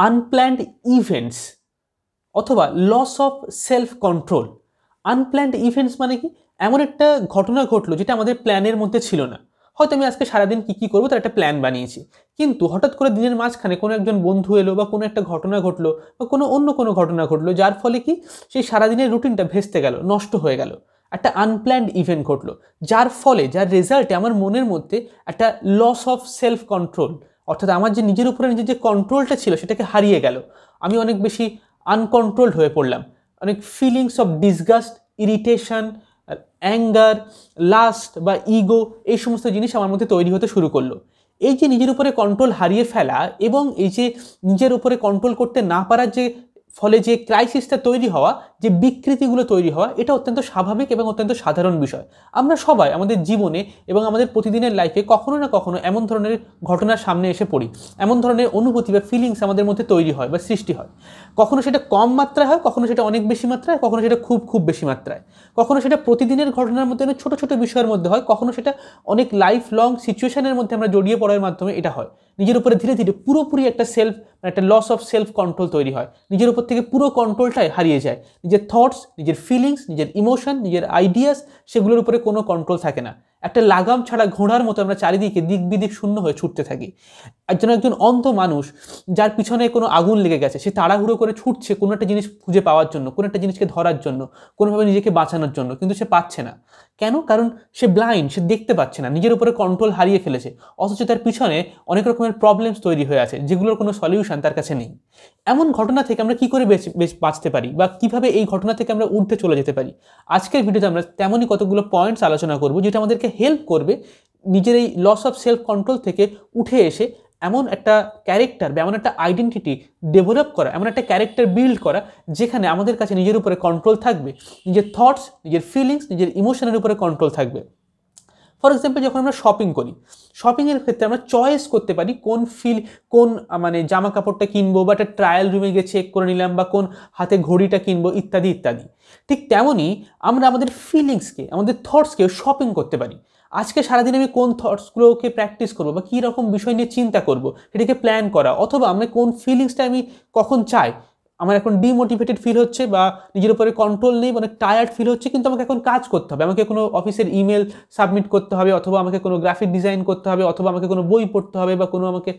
Unplanned events অথবা loss of self control. Unplanned events মানে কি? এমন একটা ঘটনা ঘটলো যেটা আমাদের প্ল্যানের মধ্যে ছিল না। হয়তো আমি আজকে সারাদিন কী কী করবো তার একটা প্ল্যান বানিয়েছি, কিন্তু হঠাৎ করে দিনের মাঝখানে কোনো একজন বন্ধু এলো বা কোনো একটা ঘটনা ঘটলো বা অন্য কোনো ঘটনা ঘটলো, যার ফলে কি সেই সারাদিনের রুটিনটা ভেস্তে গেল, নষ্ট হয়ে গেল। একটা আনপ্ল্যান্ড ইভেন্ট ঘটলো, যার ফলে যার রেজাল্টে আমার মনের মধ্যে একটা লস অফ সেলফ কন্ট্রোল, অর্থাৎ আমার যে নিজের উপরে নিজের যে কন্ট্রোলটা ছিল সেটাকে হারিয়ে গেল। আমি অনেক বেশি আনকন্ট্রোলড হয়ে পড়লাম। অনেক feelings of disgust, irritation, anger, last বা ইগো, এই সমস্ত জিনিস আমার মধ্যে তৈরি হতে শুরু করলো। এই যে নিজের উপরে কন্ট্রোল হারিয়ে ফেলা এবং এই যে নিজের উপরে কন্ট্রোল করতে না পারার যে ফলে যে ক্রাইসিসটা তৈরি হওয়া, যে বিকৃতিগুলো তৈরি হওয়া, এটা অত্যন্ত স্বাভাবিক এবং অত্যন্ত সাধারণ বিষয়। আমরা সবাই আমাদের জীবনে এবং আমাদের প্রতিদিনের লাইফে কখনো না কখনো এমন ধরনের ঘটনার সামনে এসে পড়ি, এমন ধরনের অনুভূতি বা ফিলিংস আমাদের মধ্যে তৈরি হয় বা সৃষ্টি হয়। কখনো সেটা কম মাত্রায় হয়, কখনো সেটা অনেক বেশি মাত্রায়, কখনো সেটা খুব খুব বেশি মাত্রায়, কখনো সেটা প্রতিদিনের ঘটনার মধ্যে অনেক ছোটো ছোটো বিষয়ের মধ্যে হয়, কখনো সেটা অনেক লাইফ লং সিচুয়েশনের মধ্যে আমরা জড়িয়ে পড়ার মাধ্যমে এটা হয়। নিজের উপরে ধীরে ধীরে পুরোপুরি একটা একটা লস অফ সেলফ কন্ট্রোল তৈরি হয়। নিজের উপর থেকে পুরো কন্ট্রোলটাই হারিয়ে যায়। নিজের থটস, নিজের ফিলিংস, নিজের ইমোশন, নিজের আইডিয়াস, সেগুলোর উপরে কোনো কন্ট্রোল থাকে না। একটা লাগাম ছাড়া ঘোড়ার মতো আমরা চারিদিকে দিক বিদিক শূন্য হয়ে ছুটতে থাকি। একজন অন্ধ মানুষ যার পিছনে কোনো আগুন লেগে গেছে, সে তাড়াহুড়ো করে ছুটছে কোনো একটা জিনিস খুঁজে পাওয়ার জন্য, কোনো একটা জিনিসকে ধরার জন্য, কোনোভাবে নিজেকে বাঁচানোর জন্য, কিন্তু সে পাচ্ছে না। কেন? কারণ সে ব্লাইন্ড, সে দেখতে পাচ্ছে না, নিজের উপরে কন্ট্রোল হারিয়ে ফেলেছে। অথচ তার পিছনে অনেক রকমের প্রবলেমস তৈরি হয়ে আছে, যেগুলোর কোনো সলিউশন তার কাছে নেই। এমন ঘটনা থেকে আমরা কী করে বাঁচতে পারি বা কীভাবে এই ঘটনা থেকে আমরা উঠতে চলে যেতে পারি, আজকের ভিডিওতে আমরা তেমনই কতগুলো পয়েন্টস আলোচনা করব, যেটা আমাদেরকে হেল্প করবে নিজের এই লস অফ সেলফ কন্ট্রোল থেকে উঠে এসে এমন একটা ক্যারেক্টার বা এমন একটা আইডেন্টিটি ডেভেলপ করা, এমন একটা ক্যারেক্টার বিল্ড করা, যেখানে আমাদের কাছে নিজের উপরে কন্ট্রোল থাকবে, নিজের থটস, নিজের ফিলিংস, নিজের ইমোশনের উপরে কন্ট্রোল থাকবে। ফর এক্সাম্পল, যখন আমরা শপিং করি, শপিংয়ের ক্ষেত্রে আমরা চয়েস করতে পারি কোন মানে জামা কাপড়টা কিনবো, বা একটা ট্রায়াল রুমে গিয়ে চেক করে নিলাম, বা কোন হাতে ঘড়িটা কিনবো, ইত্যাদি ইত্যাদি। ঠিক তেমনই আমরা আমাদের ফিলিংসকে, আমাদের থটসকেও শপিং করতে পারি। আজকে সারাদিন আমি কোন থটসগুলোকে প্র্যাকটিস করবো বা কী রকম বিষয় নিয়ে চিন্তা করবো, সেটাকে প্ল্যান করা, অথবা আমি কোন ফিলিংসটা আমি কখন চাই। আমার এখন ডিমোটিভেটেড ফিল হচ্ছে, বা নিজের উপরে কন্ট্রোল নেই, অনেক টায়ার্ড ফিল হচ্ছে, কিন্তু আমাকে এখন কাজ করতে হবে, আমাকে কোনো অফিসের ইমেল সাবমিট করতে হবে, অথবা আমাকে কোনো গ্রাফিক ডিজাইন করতে হবে, অথবা আমাকে কোনো বই পড়তে হবে, বা আমাকে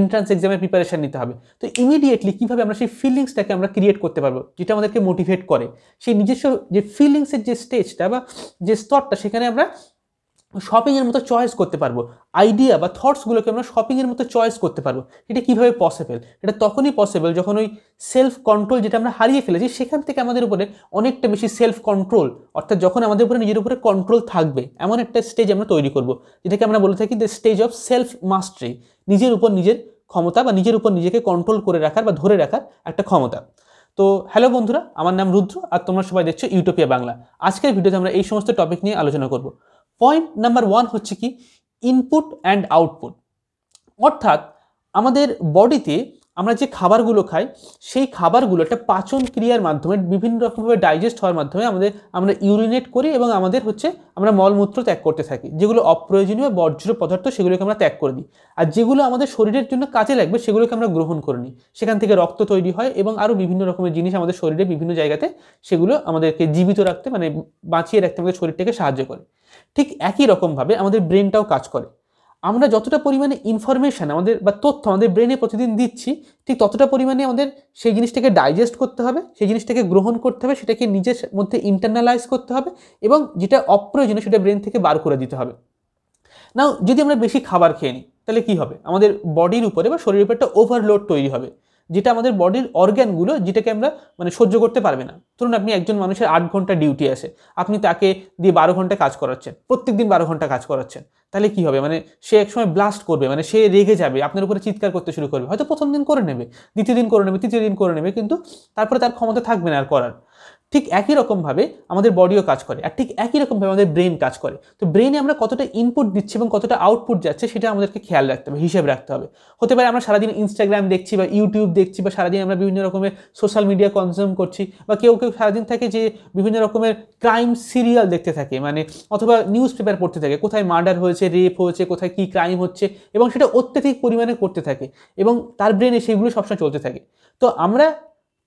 এন্ট্রান্স এক্সামের প্রিপারেশন নিতে হবে। তো ইমিডিয়েটলি কীভাবে আমরা সেই ফিলিংসটাকে আমরা ক্রিয়েট করতে পারবো, যেটা আমাদেরকে মোটিভেট করে, সেই নিজস্ব যে ফিলিংসের যে স্টেজটা বা যে স্তরটা, সেখানে আমরা শপিংয়ের মতো চয়েস করতে পারবো। আইডিয়া বা থটসগুলোকে আমরা শপিংয়ের মতো চয়েস করতে পারবো। এটা কীভাবে পসিবল? এটা তখনই পসিবল যখন ওই সেলফ কন্ট্রোল, যেটা আমরা হারিয়ে ফেলেছি, সেখান থেকে আমাদের উপরে অনেকটা বেশি সেলফ কন্ট্রোল, অর্থাৎ যখন আমাদের উপরে নিজের উপরে কন্ট্রোল থাকবে, এমন একটা স্টেজ আমরা তৈরি করব, যেটাকে আমরা বলে থাকি দ্য স্টেজ অফ সেলফ মাস্টারি। নিজের উপর নিজের ক্ষমতা বা নিজের উপর নিজেকে কন্ট্রোল করে রাখার বা ধরে রাখার একটা ক্ষমতা। তো হ্যালো বন্ধুরা, আমার নাম রুদ্র, আর তোমরা সবাই দেখছো ইউটোপিয়া বাংলা। আজকের ভিডিওতে আমরা এই সমস্ত টপিক নিয়ে আলোচনা করব। পয়েন্ট নাম্বার 1 হচ্ছে কি, ইনপুট অ্যান্ড আউটপুট। অর্থাৎ আমাদের বডিতে আমরা যে খাবারগুলো খাই, সেই খাবারগুলো একটা পাচন ক্রিয়ার মাধ্যমে বিভিন্ন রকমভাবে ডাইজেস্ট হওয়ার মাধ্যমে আমরা ইউরিনেট করি, এবং আমরা মলমূত্র ত্যাগ করতে থাকি। যেগুলো অপ্রয়োজনীয় বর্জ্য পদার্থ, সেগুলোকে আমরা ত্যাগ করে দিই। আর যেগুলো আমাদের শরীরের জন্য কাজে লাগবে, সেগুলোকে আমরা গ্রহণ করে নিই। সেখান থেকে রক্ত তৈরি হয়, এবং আরও বিভিন্ন রকমের জিনিস আমাদের শরীরে বিভিন্ন জায়গাতে, সেগুলো আমাদেরকে জীবিত রাখতে, মানে বাঁচিয়ে রাখতে আমাদের শরীরটাকে সাহায্য করে। ঠিক একই রকমভাবে আমাদের ব্রেনটাও কাজ করে। আমরা যতটা পরিমাণে ইনফরমেশান বা তথ্য আমাদের ব্রেনে প্রতিদিন দিচ্ছি, ঠিক ততটা পরিমাণে আমাদের সেই জিনিসটাকে ডাইজেস্ট করতে হবে, সেই জিনিসটাকে গ্রহণ করতে হবে, সেটাকে নিজের মধ্যে ইন্টারনালাইজ করতে হবে, এবং যেটা অপ্রয়োজনীয় সেটা ব্রেন থেকে বার করে দিতে হবে। নাও, যদি আমরা বেশি খাবার খেয়ে নিই, তাহলে কি হবে? আমাদের বডির উপরে বা শরীরের উপরে একটা ওভারলোড তৈরি হবে, যেটা আমাদের বডির অর্গ্যানগুলো, যেটাকে আমরা সহ্য করতে পারবে না। ধরুন আপনি একজন মানুষের 8 ঘন্টা ডিউটি আছে, আপনি তাকে দিয়ে 12 ঘন্টা কাজ করাচ্ছেন, প্রত্যেক দিন 12 ঘন্টা কাজ করাচ্ছেন, তাহলে কি হবে? সে একসময় ব্লাস্ট করবে, সে রেগে যাবে, আপনার উপরে চিৎকার করতে শুরু করবে। হয়তো প্রথম দিন করে নেবে, দ্বিতীয় দিন করে নেবে, তৃতীয় দিন করে নেবে, কিন্তু তারপরে তার ক্ষমতা থাকবে না আর করার। ঠিক একই রকমভাবে আমাদের বডিও কাজ করে, আর ঠিক একই রকমভাবে আমাদের ব্রেন কাজ করে। তো ব্রেনে আমরা কতটা ইনপুট দিচ্ছি এবং কতটা আউটপুট যাচ্ছে সেটা আমাদেরকে খেয়াল রাখতে হবে, হিসেব রাখতে হবে। হতে পারে আমরা সারাদিন ইনস্টাগ্রাম দেখছি বা ইউটিউব দেখছি, বা সারাদিন আমরা বিভিন্ন রকমের সোশ্যাল মিডিয়া কনজিউম করছি, বা কেউ কেউ সারাদিন থাকে যে বিভিন্ন রকমের ক্রাইম সিরিয়াল দেখতে থাকে, মানে অথবা নিউজ পেপার পড়তে থাকে, কোথায় মার্ডার হয়েছে, রেপ হয়েছে, কোথায় কী ক্রাইম হচ্ছে, এবং সেটা অত্যধিক পরিমাণে করতে থাকে এবং তার ব্রেনে সেগুলো সবসময় চলতে থাকে। তো আমরা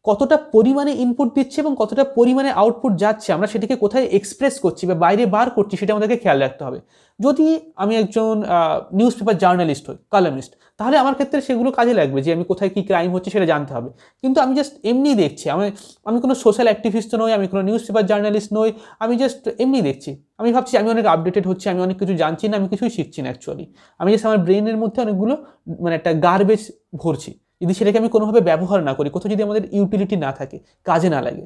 কতটা পরিমাণে ইনপুট দিচ্ছি এবং কতটা পরিমাণে আউটপুট যাচ্ছে, আমরা সেটাকে কোথায় এক্সপ্রেস করছি বা বাইরে বার করছি, সেটা আমাদেরকে খেয়াল রাখতে হবে। যদি আমি একজন নিউজ পেপার জার্নালিস্ট হই, কলামিস্ট, তাহলে আমার ক্ষেত্রে সেগুলো কাজে লাগবে যে আমি কোথায় কী ক্রাইম হচ্ছে সেটা জানতে হবে। কিন্তু আমি জাস্ট এমনি দেখছি, আমি কোনো সোশ্যাল অ্যাক্টিভিস্ট নই, আমি কোনো নিউজ পেপার জার্নালিস্ট নই, আমি জাস্ট এমনি দেখছি। আমি ভাবছি আমি অনেক আপডেটেড হচ্ছি, আমি অনেক কিছু জানছি না, আমি কিছুই শিখছি না অ্যাকচুয়ালি। আমি জাস্ট আমার ব্রেনের মধ্যে অনেকগুলো মানে একটা গার্বেজ ভরছি। যদি সেটাকে আমি কোনোভাবে ব্যবহার না করি, কোথাও যদি আমাদের ইউটিলিটি না থাকে, কাজে না লাগে,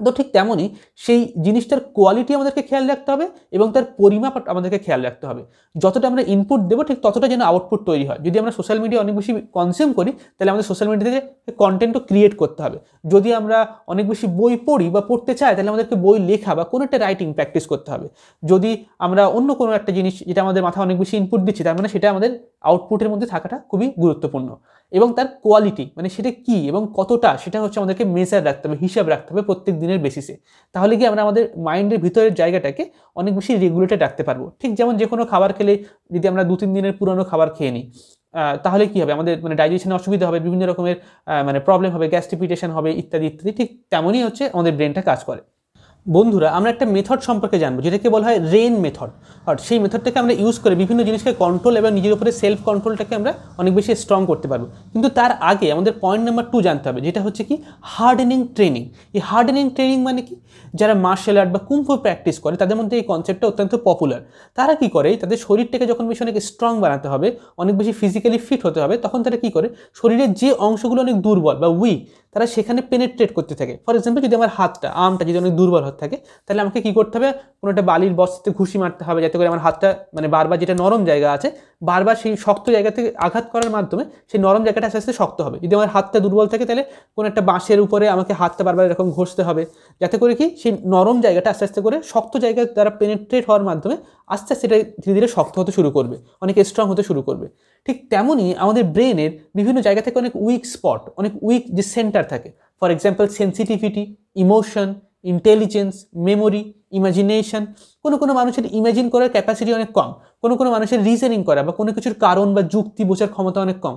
তো ঠিক তেমনই সেই জিনিসটার কোয়ালিটি আমাদেরকে খেয়াল রাখতে হবে এবং তার পরিমাপ আমাদেরকে খেয়াল রাখতে হবে। যতটা আমরা ইনপুট দেবো ঠিক ততটা যেন আউটপুট তৈরি হয়। যদি আমরা সোশ্যাল মিডিয়া অনেক বেশি কনজিউম করি, তাহলে আমাদের সোশ্যাল মিডিয়া থেকে কন্টেন্টও ক্রিয়েট করতে হবে। যদি আমরা অনেক বেশি বই পড়ি বা পড়তে চাই, তাহলে আমাদেরকে বই লেখা বা কোনো একটা রাইটিং প্র্যাকটিস করতে হবে। যদি আমরা অন্য কোনো একটা জিনিস যেটা আমাদের মাথায় অনেক বেশি ইনপুট দিচ্ছি, তার মানে সেটা আমাদের আউটপুটের মধ্যে থাকাটা খুবই গুরুত্বপূর্ণ। এবং তার কোয়ালিটি মানে সেটা কী এবং কতটা, সেটা হচ্ছে আমাদেরকে মেজার রাখতে হবে, হিসাব রাখতে হবে প্রত্যেক দিনের বেসিসে। তাহলে কি আমরা আমাদের মাইন্ডের ভিতরের জায়গাটাকে অনেক বেশি রেগুলেটেড রাখতে পারবো। ঠিক যেমন যে কোনো খাবার খেলে যদি আমরা 2-3 দিনের পুরনো খাবার খেয়ে নিই, তাহলে কি হবে, আমাদের মানে ডাইজেশনে অসুবিধা হবে, বিভিন্ন রকমের মানে প্রবলেম হবে, গ্যাস্ট্রিপিটেশন হবে ইত্যাদি ইত্যাদি। ঠিক তেমনই হচ্ছে আমাদের ব্রেনটা কাজ করে। বন্ধুরা, আমরা একটা মেথড সম্পর্কে জানবো যেটাকে বলা হয় রেইন মেথড। আর সেই মেথডটাকে আমরা ইউজ করে বিভিন্ন জিনিসকে কন্ট্রোল এবং নিজের উপরে সেলফ কন্ট্রোলটাকে আমরা অনেক বেশি স্ট্রং করতে পারবো। কিন্তু তার আগে আমাদের পয়েন্ট নাম্বার 2 জানতে হবে, যেটা হচ্ছে কি হার্ডেনিং ট্রেনিং। এই হার্ডেনিং ট্রেনিং মানে কি, যারা মার্শাল আর্ট বা কুম্ফু প্র্যাকটিস করে তাদের মধ্যে এই কনসেপ্টটা অত্যন্ত পপুলার। তারা কি করে, তাদের শরীরটাকে যখন বেশি অনেক স্ট্রং বানাতে হবে, অনেক বেশি ফিজিক্যালি ফিট হতে হবে, তখন তারা কি করে, শরীরের যে অংশগুলো অনেক দুর্বল বা উইক, তারা সেখানে পেনেট্রেট করতে থাকে। ফর এক্সাম্পল, যদি আমার আর্মটা যদি অনেক দুর্বল হতে থাকে, তাহলে আমাকে কী করতে হবে, কোনো একটা বালির বস্তাতে ঘুষি মারতে হবে, যাতে করে আমার হাতটা মানে বারবার যেটা নরম জায়গা আছে, বারবার সেই শক্ত জায়গা থেকে আঘাত করার মাধ্যমে সেই নরম জায়গাটা আস্তে আস্তে শক্ত হবে। যদি আমার হাতটা দুর্বল থাকে, তাহলে কোনো একটা বাঁশের উপরে আমাকে হাতটা বারবার এরকম ঘষতে হবে, যাতে করে কি সেই নরম জায়গাটা আস্তে আস্তে করে শক্ত জায়গা দ্বারা পেনেট্রেট হওয়ার মাধ্যমে আস্তে আস্তে এটা ধীরে ধীরে শক্ত হতে শুরু করবে, অনেক স্ট্রং হতে শুরু করবে। ঠিক তেমনই আমাদের ব্রেনের বিভিন্ন জায়গা থেকে অনেক উইক স্পট, অনেক উইক যে সেন্টার থাকে, for example sensitivity, emotion, intelligence, memory, imagination. কোনো মানুষের ইমাজিন করার ক্যাপাসিটি অনেক কম, কোনো মানুষের রিজনিং করা বা কোনো কিছুর কারণ বা যুক্তি বোঝার ক্ষমতা অনেক কম,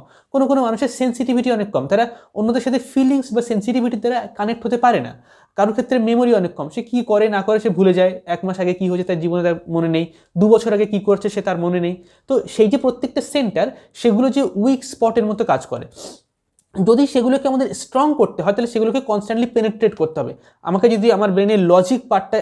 কোনো মানুষের সেন্সিটিভিটি অনেক কম, তারা অন্যদের সাথে ফিলিংস বা সেন্সিটিভিটির দ্বারা কানেক্ট হতে পারে না। কারোর ক্ষেত্রে মেমোরি অনেক কম, সে কী করে না করে সে ভুলে যায়, 1 মাস আগে কী হয়েছে তার জীবনে তার মনে নেই, 2 বছর আগে কী করছে সে তার মনে নেই। তো সেই যে প্রত্যেকটা সেন্টার, সেগুলো যে উইক স্পটের মতো কাজ করে, যদি সেগুলোকে আমাদের স্ট্রং করতে হয়, তাহলে সেগুলোকে কনস্ট্যান্টলি পেনেট্রেট করতে হবে। আমাকে যদি আমার ব্রেনের লজিক পার্টটা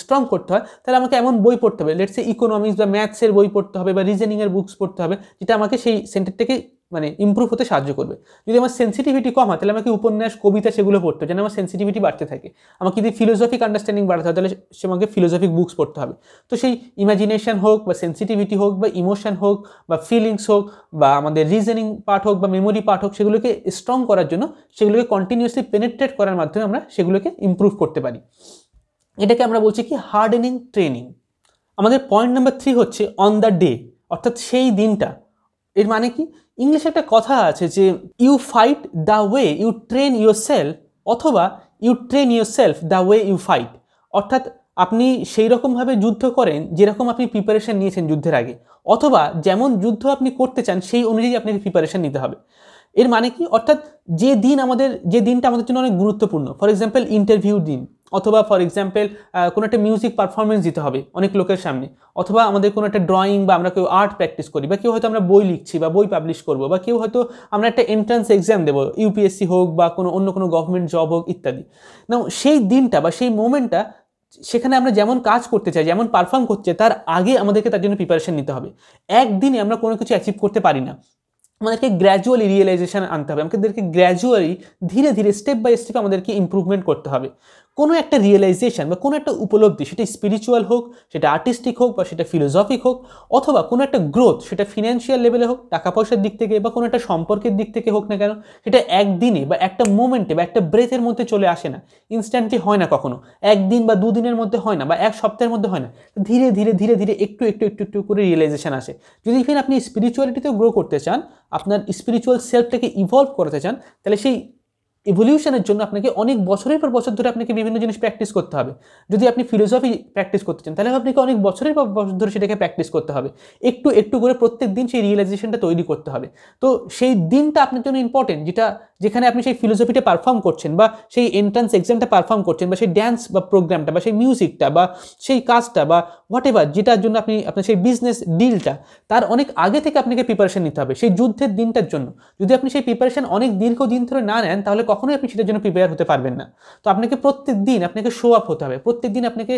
স্ট্রং করতে হয়, তাহলে আমাকে এমন বই পড়তে হবে, লেটস সে ইকোনমিক্স বা ম্যাথসের বই পড়তে হবে বা রিজনিংয়ের বুকস পড়তে হবে, যেটা আমাকে সেই সেন্টারটাকে মানে ইমপ্রুভ হতে সাহায্য করবে। যদি আমার সেন্সিটিভিটি কম হয়, তাহলে আমাকে উপন্যাস, কবিতা সেগুলো পড়তে হবে, যেন আমার সেন্সিটিভিটি বাড়তে থাকে। আমাকে যদি ফিলোসফিক আন্ডারস্ট্যান্ডিং বাড়াতে হয়, তাহলে সে আমাকে ফিলোসফিক বুকস পড়তে হবে। তো সেই ইমাজিনেশন হোক বা সেন্সিটিভিটি হোক বা ইমোশন হোক বা ফিলিংস হোক বা আমাদের রিজনিং পার্ট হোক বা মেমোরি পার্ট হোক, সেগুলোকে স্ট্রং করার জন্য, সেগুলোকে কন্টিনিউয়াসলি পেনেট্রেট করার মাধ্যমে আমরা সেগুলোকে ইমপ্রুভ করতে পারি। এটাকে আমরা বলছি কি হার্ডেনিং ট্রেনিং। আমাদের পয়েন্ট নাম্বার 3 হচ্ছে অন দ্য ডে, অর্থাৎ সেই দিনটা। এর মানে কি, ইংলিশে একটা কথা আছে যে you fight the way you train yourself, অথবা you train yourself the way you fight. অর্থাৎ আপনি সেই রকমভাবে যুদ্ধ করেন যেরকম আপনি প্রিপারেশন নিয়েছেন যুদ্ধের আগে, অথবা যেমন যুদ্ধ আপনি করতে চান সেই অনুযায়ী আপনাকে প্রিপারেশন নিতে হবে। এর মানে কি, অর্থাৎ যে দিনটা আমাদের জন্য অনেক গুরুত্বপূর্ণ, ফর এক্সাম্পল ইন্টারভিউ দিন, অথবা ফর এক্সাম্পল কোনো একটা মিউজিক পারফরমেন্স দিতে হবে অনেক লোকের সামনে, অথবা আমাদের কোনো একটা ড্রয়িং বা আমরা কেউ আর্ট প্র্যাকটিস করি, বা কেউ হয়তো আমরা বই লিখছি বা বই পাবলিশ করবো, বা কেউ হয়তো আমরা একটা এন্ট্রান্স এক্সাম দেবো, ইউপিএসসি হোক বা অন্য কোনো গভর্নমেন্ট জব হোক ইত্যাদি। না, সেই দিনটা বা সেই মোমেন্টটা, সেখানে আমরা যেমন কাজ করতে চাই, যেমন পারফর্ম করতে চাই, তার আগে আমাদেরকে তার জন্য প্রিপারেশন নিতে হবে। একদিনে আমরা কোনো কিছু অ্যাচিভ করতে পারি না, আমাদেরকে গ্র্যাজুয়ালি রিয়েলাইজেশন আনতে হবে, আমাদেরকে গ্র্যাজুয়ালি ধীরে ধীরে স্টেপ বাই স্টেপ আমাদেরকে ইম্প্রুভমেন্ট করতে হবে। কোনো একটা রিয়েলাইজেশন বা কোনো একটা উপলব্ধি, সেটা স্পিরিচুয়াল হোক, সেটা আর্টিস্টিক হোক, বা সেটা ফিলোসফিক হোক, অথবা কোনো একটা গ্রোথ, সেটা ফিনান্সিয়াল লেভেলে হোক, টাকা পয়সার দিক থেকে, বা কোনো একটা সম্পর্কের দিক থেকে হোক না কেন, সেটা একদিনে বা একটা মোমেন্টে বা একটা ব্রেথের মধ্যে চলে আসে না, ইনস্ট্যান্টলি হয় না কখনো, একদিন বা দুদিনের মধ্যে হয় না, বা এক সপ্তাহের মধ্যে হয় না, ধীরে ধীরে ধীরে ধীরে একটু একটু একটু একটু করে রিয়েলাইজেশন আসে। যদি ইভেন আপনি স্পিরিচুয়ালিটিতেও গ্রো করতে চান, আপনার স্পিরিচুয়াল সেলফটাকে ইভলভ করতে চান, তাহলে সেই ইভলিউশনের জন্য আপনাকে অনেক বছরের পর বছর ধরে আপনাকে বিভিন্ন জিনিস প্র্যাকটিস করতে হবে। যদি আপনি ফিলোসফি প্র্যাকটিস করতে চান, তাহলে আপনাকে অনেক বছরের পর বছর ধরে সেটাকে প্র্যাকটিস করতে হবে, একটু একটু করে প্রত্যেক দিন সেই রিয়েলাইজেশনটা তৈরি করতে হবে। তো সেই দিনটা আপনার জন্য ইম্পর্টেন্ট, যেখানে আপনি সেই ফিলোসফিটা পারফর্ম করছেন, বা সেই এন্ট্রান্স এক্সামটা পারফর্ম করছেন, বা সেই ড্যান্স বা প্রোগ্রামটা, বা সেই মিউজিকটা, বা সেই কাজটা, বা হোয়াট এভার, যেটার জন্য আপনার সেই বিজনেস ডিলটা, তার অনেক আগে থেকে আপনাকে প্রিপারেশন নিতে হবে সেই যুদ্ধের দিনটার জন্য। যদি আপনি সেই প্রিপারেশন অনেক দীর্ঘদিন ধরে না নেন, তাহলে কখনোই আপনি সেটার জন্য প্রিপেয়ার হতে পারবেন না। তো আপনাকে প্রত্যেক দিন আপনাকে শো আপ হতে হবে, প্রত্যেক দিন আপনাকে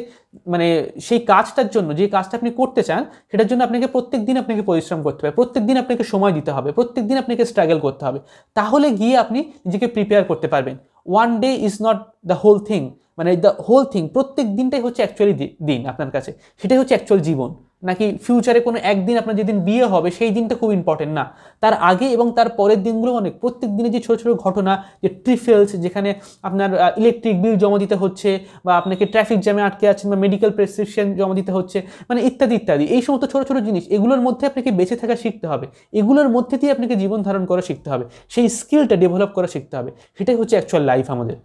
মানে সেই কাজটার জন্য, যে কাজটা আপনি করতে চান, সেটার জন্য আপনাকে প্রত্যেক দিন আপনাকে পরিশ্রম করতে হবে, প্রত্যেক দিন আপনাকে সময় দিতে হবে, প্রত্যেক দিন আপনাকে স্ট্রাগল করতে হবে। তাহলে গিয়ে আপনি নিজেকে প্রিপেয়ার করতে পারবেন। One day is not the whole thing, মানে দ্য হোল থিং, প্রত্যেক দিনটাই হচ্ছে অ্যাকচুয়ালি দিন আপনার কাছে, সেটাই হচ্ছে অ্যাকচুয়াল জীবন। নাকি ফিউচারে কোনো একদিন আপনার যেদিন বিয়ে হবে সেই দিনটা খুব ইম্পর্টেন্ট না, তার আগে এবং তার পরের দিনগুলো অনেক। প্রত্যেক দিনে যে ছোটো ছোটো ঘটনা, যে ট্রিফেলস, যেখানে আপনার ইলেকট্রিক বিল জমা দিতে হচ্ছে, বা আপনাকে ট্রাফিক জ্যামে আটকে আছেন, বা মেডিকেল প্রেসক্রিপশন জমা দিতে হচ্ছে, মানে ইত্যাদি ইত্যাদি, এই সমস্ত ছোটো ছোটো জিনিস, এগুলোর মধ্যে আপনাকে বেঁচে থাকা শিখতে হবে, এগুলোর মধ্যে দিয়ে আপনাকে জীবন ধারণ করা শিখতে হবে, সেই স্কিলটা ডেভেলপ করা শিখতে হবে। সেটাই হচ্ছে অ্যাকচুয়াল লাইফ আমাদের।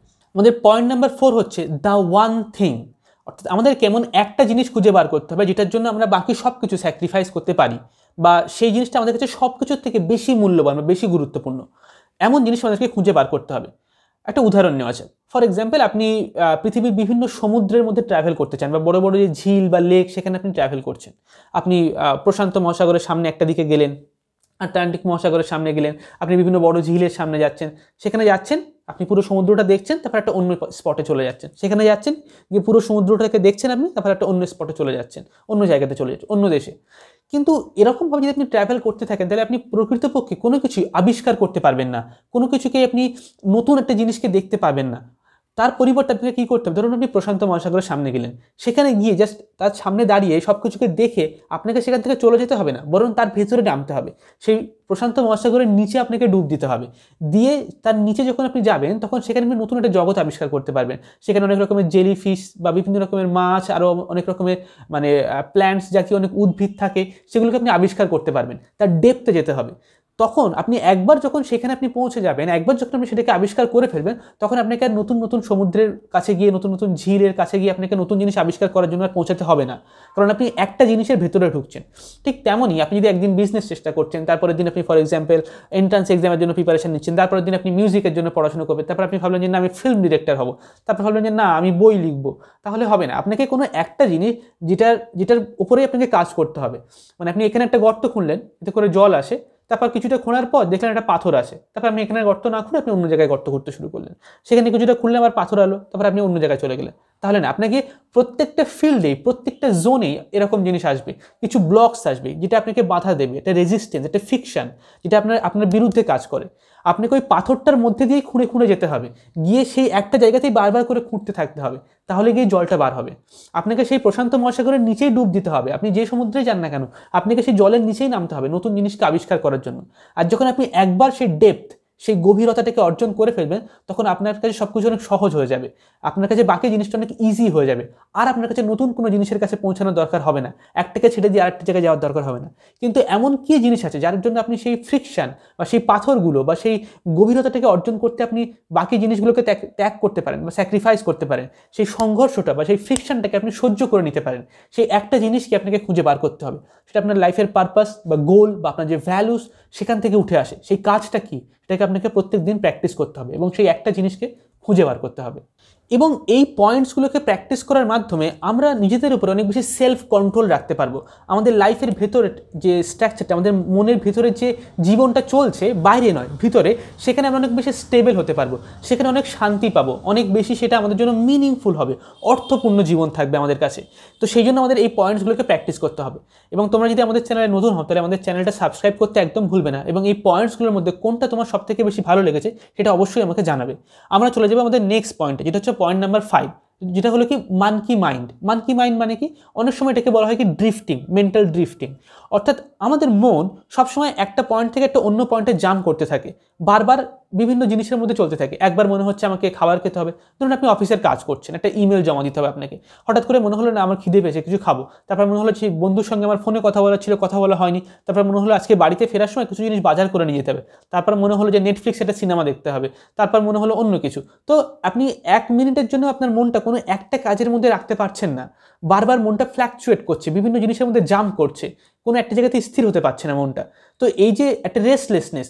পয়েন্ট নাম্বার 4 হচ্ছে দ্য ওয়ান থিং, অর্থাৎ আমাদের কেমন একটা জিনিস খুঁজে বার করতে হবে যেটার জন্য আমরা বাকি সব কিছু স্যাক্রিফাইস করতে পারি, বা সেই জিনিসটা আমাদের কাছে সব কিছুর থেকে বেশি মূল্যবান বা বেশি গুরুত্বপূর্ণ, এমন জিনিস আমাদেরকে খুঁজে বার করতে হবে। একটা উদাহরণ নেওয়া যায়। ফর এক্সাম্পল, আপনি পৃথিবীর বিভিন্ন সমুদ্রের মধ্যে ট্রাভেল করতে চান, বা বড় বড় যে ঝিল বা লেক, সেখানে আপনি ট্রাভেল করছেন। আপনি প্রশান্ত মহাসাগরের সামনে একটা দিকে গেলেন, আটলান্টিক মহাসাগরের সামনে গেলেন, আপনি বিভিন্ন বড় ঝিলের সামনে যাচ্ছেন, সেখানে যাচ্ছেন, আপনি পুরো সমুদ্রটা দেখছেন, তারপর একটা অন্য স্পটে চলে যাচ্ছেন, সেখানে যাচ্ছেন, গিয়ে পুরো সমুদ্রটাকে দেখছেন আপনি, তারপর একটা অন্য স্পটে চলে যাচ্ছেন, অন্য জায়গাতে চলে যাচ্ছেন, অন্য দেশে। কিন্তু এরকমভাবে যদি আপনি ট্রাভেল করতে থাকেন, তাহলে আপনি প্রকৃতপক্ষে কোনো কিছু আবিষ্কার করতে পারবেন না, কোনো কিছুকে আপনি নতুন একটা জিনিসকে দেখতে পাবেন না। তার পরিবর্তে আপনাকে কী করতে হবে? ধরুন আপনি প্রশান্ত মহাসাগরের সামনে গেলেন, সেখানে গিয়ে জাস্ট তার সামনে দাঁড়িয়ে সব কিছুকে দেখে আপনাকে সেখান থেকে চলে যেতে হবে না, বরং তার ভেতরে নামতে হবে, সেই প্রশান্ত মহাসাগরের নিচে আপনাকে ডুব দিতে হবে। দিয়ে তার নিচে যখন আপনি যাবেন, তখন সেখানে আপনি নতুন একটা জগৎ আবিষ্কার করতে পারবেন। সেখানে অনেক রকমের জেলি ফিশ বা বিভিন্ন রকমের মাছ, আরও অনেক রকমের মানে প্ল্যান্টস জাতীয় অনেক উদ্ভিদ থাকে, সেগুলোকে আপনি আবিষ্কার করতে পারবেন। তার ডেপথে যেতে হবে। তখন আপনি একবার যখন সেখানে আপনি পৌঁছে যাবেন, একবার যখন আপনি সেটাকে আবিষ্কার করে ফেলবেন, তখন আপনাকে আর নতুন নতুন সমুদ্রের কাছে গিয়ে, নতুন নতুন ঝিলের কাছে গিয়ে আপনাকে নতুন জিনিস আবিষ্কার করার জন্য আর পৌঁছাতে হবে না, কারণ আপনি একটা জিনিসের ভেতরে ঢুকছেন। ঠিক তেমনই আপনি যদি একদিন বিজনেস চেষ্টা করছেন, তারপরের দিন আপনি ফর এক্সাম্পল এন্ট্রান্স এক্সামের জন্য প্রিপারেশন নিচ্ছেন, তারপরের দিন আপনি মিউজিকের জন্য পড়াশোনা করবেন, তারপর আপনি ভাবলেন যে না আমি ফিল্ম ডিরেক্টর হব, তারপর ভাবলেন যে না আমি বই লিখবো, তাহলে হবে না। আপনাকে কোনো একটা জিনিস যেটার উপরেই আপনাকে কাজ করতে হবে। মানে আপনি এখানে একটা গর্ত খুঁড়লেন, এতে করে জল আসে, তারপর কিছুটা খোঁড়ার পর দেখলেন একটা পাথর আসে, তারপর আপনি এখানে গর্ত না খুঁড়ে আপনি অন্য জায়গায় গর্ত করতে শুরু করলেন, সেখানে কিছুটা খুঁড়লে আবার পাথর আলো, তারপর আপনি অন্য জায়গায় চলে গেলেন। তাহলে না, আপনাকে প্রত্যেকটা ফিল্ডেই, প্রত্যেকটা জোনেই এরকম জিনিস আসবে, কিছু ব্লকস আসবে যেটা আপনাকে বাধা দেবে, একটা রেজিস্ট্যান্স, একটা ফিকশন, যেটা আপনার বিরুদ্ধে কাজ করে। আপনাকে ওই পাথরটার মধ্যে দিয়েই খুঁড়ে খুঁড়ে যেতে হবে, গিয়ে সেই একটা জায়গাতেই বারবার করে খুঁড়তে থাকতে হবে, তাহলে গিয়ে জলটা বার হবে। আপনাকে সেই প্রশান্ত মহাসাগরের নিচেই ডুব দিতে হবে, আপনি যে সমুদ্রে যান না কেন, আপনাকে সেই জলের নিচেই নামতে হবে নতুন জিনিসকে আবিষ্কার করার জন্য। আর যখন আপনি একবার সেই ডেপথ, সেই গভীরতাটাকে অর্জন করে ফেলবেন, তখন আপনার কাছে সব কিছু অনেক সহজ হয়ে যাবে, আপনার কাছে বাকি জিনিসটা অনেক ইজি হয়ে যাবে। আর আপনার কাছে নতুন কোনো জিনিসের কাছে পৌঁছানোর দরকার হবে না, একটাকে ছেড়ে দিয়ে আরেকটা জায়গায় যাওয়ার দরকার হবে না। কিন্তু এমন কী জিনিস আছে যার জন্য আপনি সেই ফ্রিকশন বা সেই পাথরগুলো বা সেই গভীরতাটাকে অর্জন করতে আপনি বাকি জিনিসগুলোকে ত্যাগ করতে পারেন বা স্যাক্রিফাইস করতে পারেন, সেই সংঘর্ষটা বা সেই ফ্রিকশনটাকে আপনি সহ্য করে নিতে পারেন। সেই একটা জিনিসকে আপনাকে খুঁজে বার করতে হবে, সেটা আপনার লাইফের পারপাস বা গোল বা আপনার যে ভ্যালুস, সেখান থেকে উঠে আসে। সেই কাজটা কি, সেটাকে আপনাকে প্রত্যেক দিন প্র্যাকটিস করতে হবে এবং সেই একটা জিনিসকে খুঁজে বার করতে হবে। এবং এই পয়েন্টসগুলোকে প্র্যাকটিস করার মাধ্যমে আমরা নিজেদের উপরে অনেক বেশি সেলফ কন্ট্রোল রাখতে পারবো। আমাদের লাইফের ভেতরে যে স্ট্রাকচারটা, আমাদের মনের ভেতরে যে জীবনটা চলছে, বাইরে নয় ভিতরে, সেখানে আমরা অনেক বেশি স্টেবল হতে পারবো, সেখানে অনেক শান্তি পাবো, অনেক বেশি সেটা আমাদের জন্য মিনিংফুল হবে, অর্থপূর্ণ জীবন থাকবে আমাদের কাছে। তো সেই জন্য আমাদের এই পয়েন্টসগুলোকে প্র্যাকটিস করতে হবে। এবং তোমরা যদি আমাদের চ্যানেলে নতুন হও, তাহলে আমাদের চ্যানেলটা সাবস্ক্রাইব করতে একদম ভুলবে না, এবং এই পয়েন্টসগুলোর মধ্যে কোনটা তোমার সবথেকে বেশি ভালো লেগেছে সেটা অবশ্যই আমাকে জানাবে। আমরা চলে যাবো আমাদের নেক্সট পয়েন্টে, যেটা হচ্ছে হচ্ছে পয়েন্ট নাম্বার 5, যেটা হলো কি মানকি মাইন্ড। মানকি মাইন্ড মানে কি, অনেক সময় এটাকে বলা হয় কি ড্রিফটিং, মেন্টাল ড্রিফটিং। অর্থাৎ আমাদের মন সবসময় একটা পয়েন্ট থেকে একটা অন্য পয়েন্টে জাম্প করতে থাকে, বারবার বিভিন্ন জিনিসের মধ্যে চলতে থাকে। একবার মনে হচ্ছে আমাকে খাবার খেতে হবে, ধরুন আপনি অফিসের কাজ করছেন, একটা ইমেল জমা দিতে হবে আপনাকে, হঠাৎ করে মনে হলো না আমার খিদে পেয়েছে, কিছু খাবো। তারপর মনে হলো সেই বন্ধুর সঙ্গে আমার ফোনে কথা বলা ছিল, কথা বলা হয়নি। তারপর মনে হলো আজকে বাড়িতে ফেরার সময় কিছু জিনিস বাজার করে নিয়ে যেতে হবে। তারপর মনে হলো যে নেটফ্লিক্স একটা সিনেমা দেখতে হবে। তারপর মনে হলো অন্য কিছু। তো আপনি 1 মিনিটের জন্য আপনার মনটা কোনো একটা কাজের মধ্যে রাখতে পারছেন না, বারবার মনটা ফ্ল্যাকচুয়েট করছে, বিভিন্ন জিনিসের মধ্যে জাম্প করছে, কোনো একটা জায়গাতে স্থির হতে পারছে না মনটা। তো এই যে একটা রেস্টলেসনেস,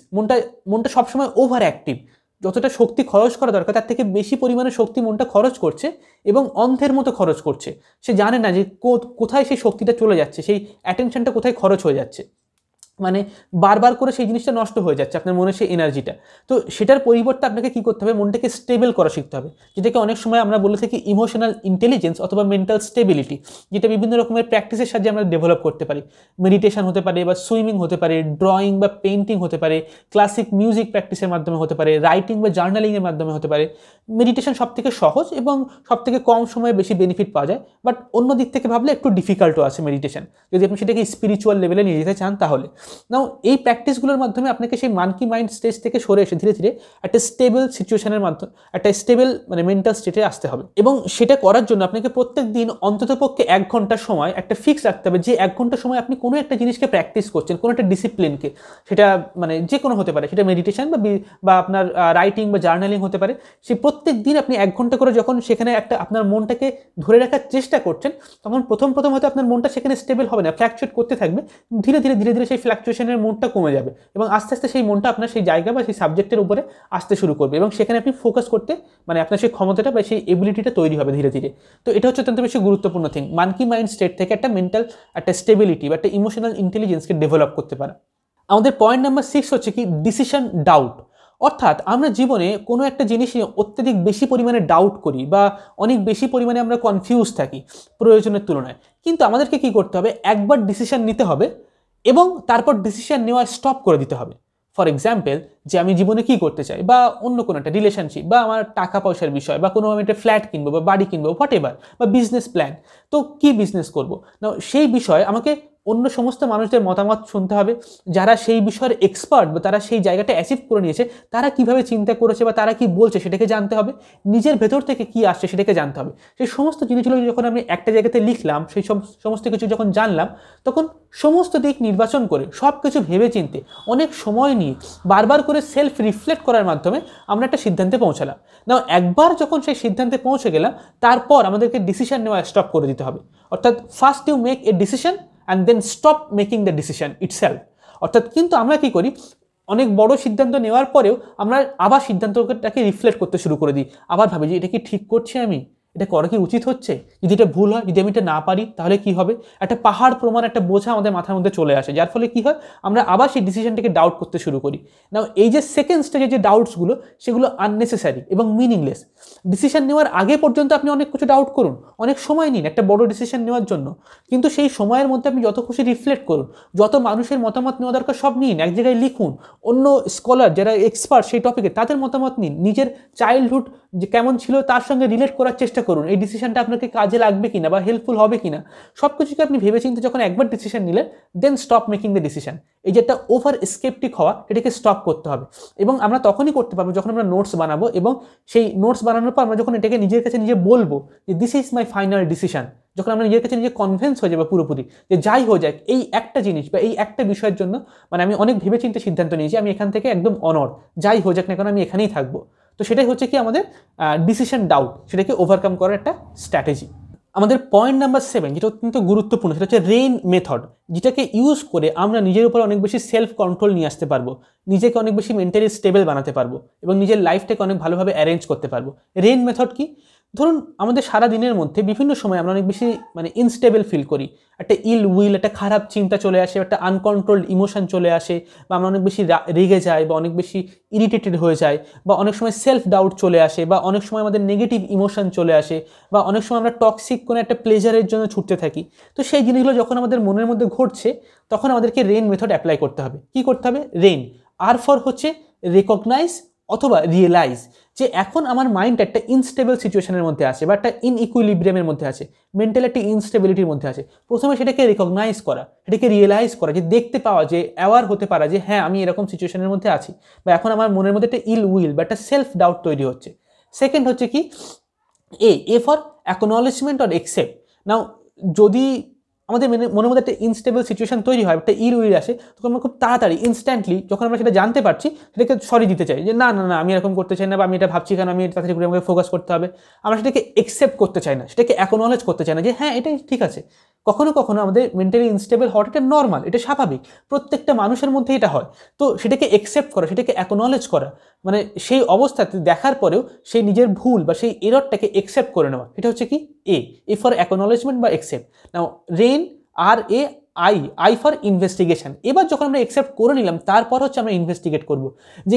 মনটা সবসময় ওভার অ্যাক্টিভ, যতটা শক্তি খরচ করা দরকার তার থেকে বেশি পরিমাণে শক্তি মনটা খরচ করছে, এবং অন্ধের মতো খরচ করছে। সে জানে না যে কোথায় সেই শক্তিটা চলে যাচ্ছে, সেই অ্যাটেনশনটা কোথায় খরচ হয়ে যাচ্ছে, মানে বারবার করে সেই জিনিসটা নষ্ট হয়ে যাচ্ছে আপনার মনে সেই এনার্জিটা। তো সেটার পরিবর্তে আপনাকে কী করতে হবে, মনটাকে স্টেবল করা শিখতে হবে, যেটাকে অনেক সময় আমরা বলে থাকি ইমোশনাল ইন্টেলিজেন্স অথবা মেন্টাল স্টেবিলিটি, যেটা বিভিন্ন রকমের প্র্যাকটিসের সাহায্যে আমরা ডেভেলপ করতে পারি। মেডিটেশন হতে পারে, বা সুইমিং হতে পারে, ড্রয়িং বা পেন্টিং হতে পারে, ক্লাসিক মিউজিক প্র্যাকটিসের মাধ্যমে হতে পারে, রাইটিং বা জার্নালিংয়ের মাধ্যমে হতে পারে। মেডিটেশন সবথেকে সহজ এবং সবথেকে কম সময়ে বেশি বেনিফিট পাওয়া যায়, বাট অন্য দিক থেকে ভাবলে একটু ডিফিকাল্টও আছে মেডিটেশন, যদি আপনি সেটাকে স্পিরিচুয়াল লেভেলে নিয়ে যেতে চান তাহলে। নাও এই প্র্যাকটিসগুলোর মাধ্যমে আপনাকে সেই মানকি মাইন্ড স্টেজ থেকে সরে এসে ধীরে ধীরে একটা স্টেবল সিচুয়েশনের মাধ্যমে একটা স্টেবল মেন্টাল স্টেটে আসতে হবে। এবং সেটা করার জন্য আপনাকে প্রত্যেক দিন অন্ততপক্ষে 1 ঘন্টা সময় একটা ফিক্স রাখতে হবে, যে 1 ঘন্টা সময় আপনি কোনো একটা জিনিসকে প্র্যাকটিস করছেন, কোনো একটা ডিসিপ্লিনকে, সেটা যে কোনো হতে পারে, সেটা মেডিটেশন বা আপনার রাইটিং বা জার্নালিং হতে পারে। সেই প্রত্যেক দিন আপনি 1 ঘন্টা করে যখন সেখানে একটা আপনার মনটাকে ধরে রাখার চেষ্টা করছেন, তখন প্রথম হয়তো আপনার মনটা সেখানে স্টেবল হবে না, ফ্ল্যাকচুয়েট করতে থাকবে। ধীরে ধীরে সেই ফ্ল্যাকচুয়েশনের মোডটা কমে যাবে, এবং আস্তে আস্তে সেই মনটা আপনার সেই জায়গা বা সেই সাবজেক্টের উপরে আসতে শুরু করবে, এবং সেখানে আপনি ফোকাস করতে আপনার সেই ক্ষমতাটা বা সেই এবিলিটিটা তৈরি হবে ধীরে ধীরে। তো এটা হচ্ছে অত্যন্ত বেশি গুরুত্বপূর্ণ থিং, মানকি মাইন্ড স্টেট থেকে একটা মেন্টাল একটা স্টেবিলিটি বা একটা ইমোশনাল ইন্টেলিজেন্সকে ডেভেলপ করতে পারা। আমাদের পয়েন্ট নাম্বার 6 হচ্ছে কি ডিসিশন ডাউট। অর্থাৎ আমরা জীবনে কোনো একটা জিনিস নিয়ে অত্যধিক বেশি পরিমাণে ডাউট করি, বা অনেক বেশি পরিমাণে আমরা কনফিউজ থাকি প্রয়োজনের তুলনায়। কিন্তু আমাদেরকে কি করতে হবে, একবার ডিসিশন নিতে হবে এবং তারপর ডিসিশন নেওয়া স্টপ করে দিতে হবে। ফর এক্সাম্পল, যে আমি জীবনে কি করতে চাই, বা অন্য কোনো একটা রিলেশনশিপ, বা আমার টাকা পয়সার বিষয়, বা কোনো আমি একটা ফ্ল্যাট কিনবো বা বাড়ি কিনবো, হোয়াট এভার, বা বিজনেস প্ল্যান। তো কি বিজনেস করবো না, সেই বিষয়ে আমাকে অন্য সমস্ত মানুষদের মতামত শুনতে হবে, যারা সেই বিষয়ের এক্সপার্ট বা তারা সেই জায়গাটা অ্যাচিভ করে নিয়েছে, তারা কিভাবে চিন্তা করেছে বা তারা কি বলছে সেটাকে জানতে হবে, নিজের ভেতর থেকে কি আসছে সেটাকে জানতে হবে। সেই সমস্ত জিনিসগুলো যখন আমি একটা জায়গাতে লিখলাম, সেই সমস্ত কিছু যখন জানলাম, তখন সমস্ত দিক নির্বাচন করে সব কিছু ভেবে চিনতে অনেক সময় নিয়ে বারবার করে সেলফ রিফ্লেক্ট করার মাধ্যমে আমরা একটা সিদ্ধান্তে পৌঁছালাম। না, একবার যখন সেই সিদ্ধান্তে পৌঁছে গেলাম, তারপর আমাদেরকে ডিসিশন নেওয়া স্টপ করে দিতে হবে। অর্থাৎ first you make a decision and then stop making the decision itself। অর্থাৎ কিন্তু আমরা কি করি, অনেক বড় সিদ্ধান্ত নেওয়ার পরেও আমরা আবার সিদ্ধান্তটাকে রিফ্লেক্ট করতে শুরু করে দিই, আবার ভাবি যে এটা কি ঠিক করছি, আমি এটা করা কি উচিত হচ্ছে, যদি এটা ভুল হয়, যদি আমি এটা না পারি তাহলে কি হবে। একটা পাহাড় প্রমাণ একটা বোঝা আমাদের মাথার মধ্যে চলে আসে, যার ফলে কি হয়, আমরা আবার সেই ডিসিশনটাকে ডাউট করতে শুরু করি। না, এই যে সেকেন্ড স্টেজের যে ডাউটসগুলো, সেগুলো আননেসেসারি এবং মিনিংলেস। ডিসিশন নেওয়ার আগে পর্যন্ত আপনি অনেক কিছু ডাউট করুন, অনেক সময় নিন একটা বড় ডিসিশন নেওয়ার জন্য, কিন্তু সেই সময়ের মধ্যে আপনি যত খুশি রিফ্লেক্ট করুন, যত মানুষের মতামত নেওয়া দরকার সব নিন, এক জায়গায় লিখুন, অন্য স্কলার যারা এক্সপার্ট সেই টপিকে তাদের মতামত নিন, নিজের চাইল্ডহুড যে কেমন ছিল তার সঙ্গে রিলেট করার চেষ্টা করুন, এই ডিসিশনটা আপনাকে কাজে লাগবে কিনা বা হেল্পফুল হবে কিনা। সব কিছুকে আপনি ভেবেচিন্তে যখন একবার ডিসিশন নিলেন, দেন স্টপ মেকিং দ্য ডিসিশন। এই যে একটা ওভার স্কেপটিক হওয়া, এটাকে স্টপ করতে হবে। এবং আমরা তখনই করতে পারবো যখন আমরা নোটস বানাবো, এবং সেই নোটস বানানোর পর আমরা যখন এটাকে নিজের কাছে নিজে বলবো যে this is my final decision, যখন আমরা নিজের কাছে নিজে কনভিন্স হয়ে যাবো পুরোপুরি যে যাই হয়ে যাক, এই একটা জিনিস বা এই একটা বিষয়ের জন্য আমি অনেক ভেবেচিন্তে সিদ্ধান্ত নিয়েছি, আমি এখান থেকে একদম অনড়, যাই হয়ে যাক না কেন আমি এখানেই থাকবো। তো সেটাই হচ্ছে কি আমাদের ডিসিশন ডাউট, সেটাকে ওভারকাম করার একটা স্ট্র্যাটেজি। আমাদের পয়েন্ট নাম্বার 7, যেটা অত্যন্ত গুরুত্বপূর্ণ, সেটা হচ্ছে রেইন মেথড, যেটাকে ইউজ করে আমরা নিজের উপর অনেক বেশি সেলফ কন্ট্রোল নিয়ে আসতে পারবো, নিজেকে অনেক বেশি মেন্টালি স্টেবল বানাতে পারবো, এবং নিজের লাইফটাকে অনেক ভালোভাবে অ্যারেঞ্জ করতে পারবো। রেইন মেথড কি, ধরুন আমাদের সারা দিনের মধ্যে বিভিন্ন সময় আমরা অনেক বেশি ইনস্টেবল ফিল করি, একটা ইল উইল, একটা খারাপ চিন্তা চলে আসে, একটা আনকন্ট্রোলড ইমোশন চলে আসে, বা আমরা অনেক বেশি রেগে যাই, বা অনেক বেশি ইরিটেটেড হয়ে যায়, বা অনেক সময় সেলফ ডাউট চলে আসে, বা অনেক সময় আমাদের নেগেটিভ ইমোশন চলে আসে, বা অনেক সময় আমরা টক্সিক কোনো একটা প্লেজারের জন্য ছুটতে থাকি। তো সেই জিনিসগুলো যখন আমাদের মনের মধ্যে ঘটছে, তখন আমাদেরকে রেইন মেথড অ্যাপ্লাই করতে হবে। কি করতে হবে, রেইন, আর ফর হচ্ছে রেকগনাইজ, অথবা রিয়েলাইজ যে এখন আমার মাইন্ড একটা ইনস্টেবল সিচুয়েশনের মধ্যে আছে বা একটা ইনইকুইলিব্রিয়ামের মধ্যে আছে, মেন্টাল একটা ইনস্টেবিলিটির মধ্যে আছে। প্রথমে সেটাকে রিকগনাইজ করা, সেটাকে রিয়েলাইজ করা, যে দেখতে পাওয়া, যে অ্যাওয়ার হতে পারা যে হ্যাঁ আমি এরকম সিচুয়েশনের মধ্যে আছি, বা এখন আমার মনের মধ্যে একটা ইল উইল বা একটা সেলফ ডাউট তৈরি হচ্ছে। সেকেন্ড হচ্ছে কি A for acknowledgement or accept. Now যদি আমাদের মনের মধ্যে একটা ইনস্টেবল সিচুয়েশন তৈরি হয়, একটা ইল উইল আসে, তখন আমরা খুব তাড়াতাড়ি ইনস্ট্যান্টলি যখন আমরা সেটা জানতে পারছি সেটাকে সরি দিতে চাই, যে না না না আমি এরকম করতে চাই না, বা আমি এটা ভাবছি কেন, আমি তাড়াতাড়ি করে আমাকে ফোকাস করতে হবে। আমরা সেটাকে একসেপ্ট করতে চাই না, সেটাকে অ্যাকনলেজ করতে চাই না যে হ্যাঁ এটাই ঠিক আছে। কখনো কখনো আমাদের মেন্টালি ইনস্টেবল হওয়াটা এটা নর্মাল, এটা স্বাভাবিক, প্রত্যেকটা মানুষের মধ্যে এটা হয়। তো সেটাকে একসেপ্ট করা, সেটাকে অ্যাকনলেজ করা, মানে সেই অবস্থাতে দেখার পরেও সেই নিজের ভুল বা সেই এররটাকে একসেপ্ট করে নেওয়া, এটা হচ্ছে কি এ ফর অ্যাকনলেজমেন্ট বা accept. Now RAIN I for investigation. এবার যখন আমরা একসেপ্ট করে নিলাম, তারপর হচ্ছে আমরা ইনভেস্টিগেট করব যে